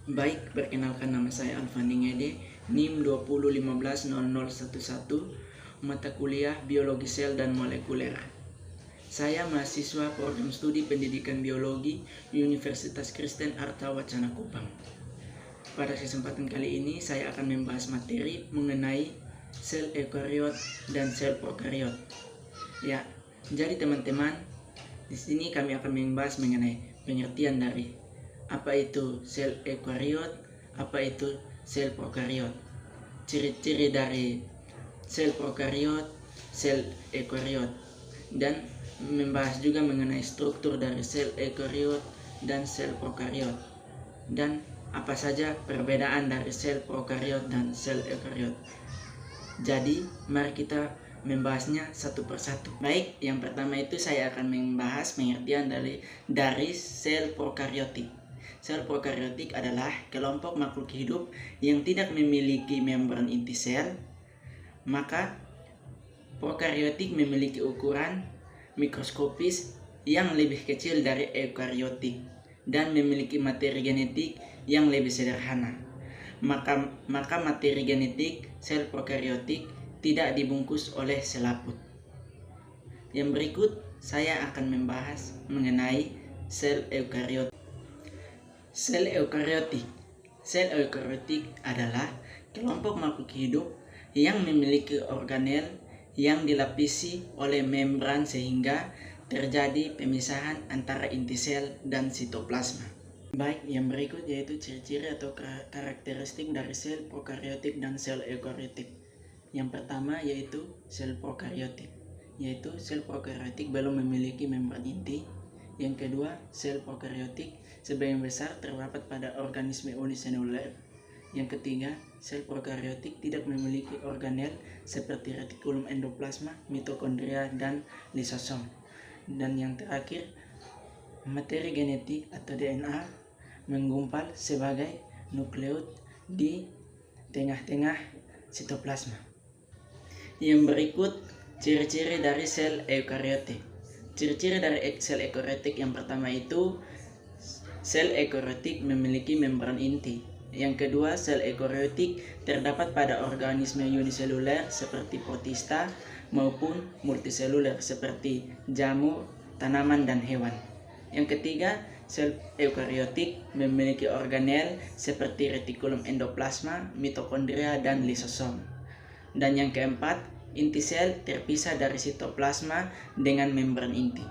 Baik, perkenalkan nama saya Alfandi Ngede, NIM 20150011, mata kuliah Biologi Sel dan Molekuler. Saya mahasiswa program studi pendidikan biologi Universitas Kristen Arta Wacana Kupang. Pada kesempatan kali ini saya akan membahas materi mengenai sel eukariot dan sel prokariot. Ya, jadi teman-teman, di sini kami akan membahas mengenai pengertian dari apa itu sel eukariot, apa itu sel prokariot, ciri-ciri dari sel prokariot, sel eukariot, dan membahas juga mengenai struktur dari sel eukariot dan sel prokariot, dan apa saja perbedaan dari sel prokariot dan sel eukariot. Jadi mari kita membahasnya satu persatu. Baik, yang pertama itu saya akan membahas pengertian dari sel prokariotik. Sel prokariotik adalah kelompok makhluk hidup yang tidak memiliki membran inti sel. Maka prokariotik memiliki ukuran mikroskopis yang lebih kecil dari eukariotik dan memiliki materi genetik yang lebih sederhana. Maka materi genetik sel prokariotik tidak dibungkus oleh selaput. Yang berikut saya akan membahas mengenai sel eukariotik. Sel eukariotik. Sel eukariotik adalah kelompok makhluk hidup yang memiliki organel yang dilapisi oleh membran sehingga terjadi pemisahan antara inti sel dan sitoplasma. Baik, yang berikut yaitu ciri-ciri atau karakteristik dari sel prokariotik dan sel eukariotik. Yang pertama yaitu sel prokariotik, yaitu sel prokariotik belum memiliki membran inti. Yang kedua, sel prokariotik sebagian besar terdapat pada organisme uniseluler. Yang ketiga, sel prokariotik tidak memiliki organel seperti retikulum endoplasma, mitokondria, dan lisosom. Dan yang terakhir, materi genetik atau DNA menggumpal sebagai nukleus di tengah-tengah sitoplasma. Yang berikut ciri-ciri dari sel eukariotik. Ciri-ciri dari sel eukariotik yang pertama itu sel eukariotik memiliki membran inti. Yang kedua, sel eukariotik terdapat pada organisme uniseluler seperti protista maupun multiseluler seperti jamur, tanaman, dan hewan. Yang ketiga, sel eukariotik memiliki organel seperti retikulum endoplasma, mitokondria, dan lisosom. Dan yang keempat, inti sel terpisah dari sitoplasma dengan membran inti.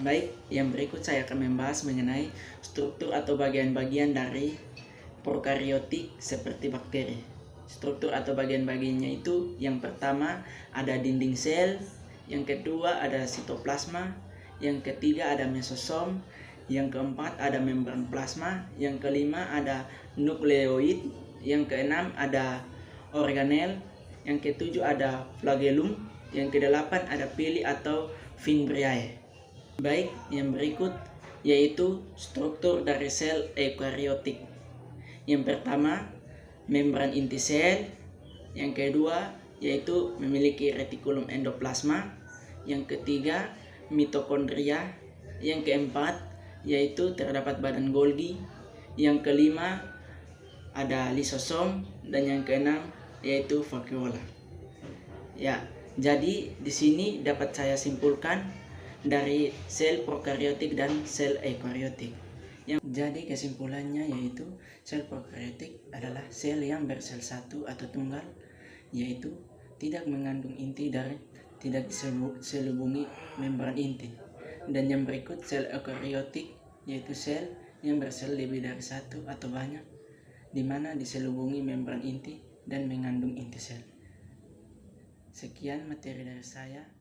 Baik, yang berikut saya akan membahas mengenai struktur atau bagian-bagian dari prokariotik seperti bakteri. Struktur atau bagian-bagiannya itu yang pertama ada dinding sel, yang kedua ada sitoplasma, yang ketiga ada mesosom, yang keempat ada membran plasma, yang kelima ada nukleoid, yang keenam ada organel, yang ketujuh ada flagellum, yang kedelapan ada pili atau fimbriae. Baik, yang berikut yaitu struktur dari sel eukariotik. Yang pertama, membran inti sel. Yang kedua yaitu memiliki retikulum endoplasma. Yang ketiga, mitokondria. Yang keempat yaitu terdapat badan Golgi. Yang kelima ada lisosom, dan yang keenam yaitu vakuola. Ya, jadi di sini dapat saya simpulkan dari sel prokariotik dan sel eukariotik. Jadi kesimpulannya yaitu sel prokariotik adalah sel yang bersel satu atau tunggal, yaitu tidak mengandung inti dan tidak diselubungi membran inti. Dan yang berikut sel eukariotik yaitu sel yang bersel lebih dari satu atau banyak, di mana diselubungi membran inti dan mengandung inti sel. Sekian materi dari saya.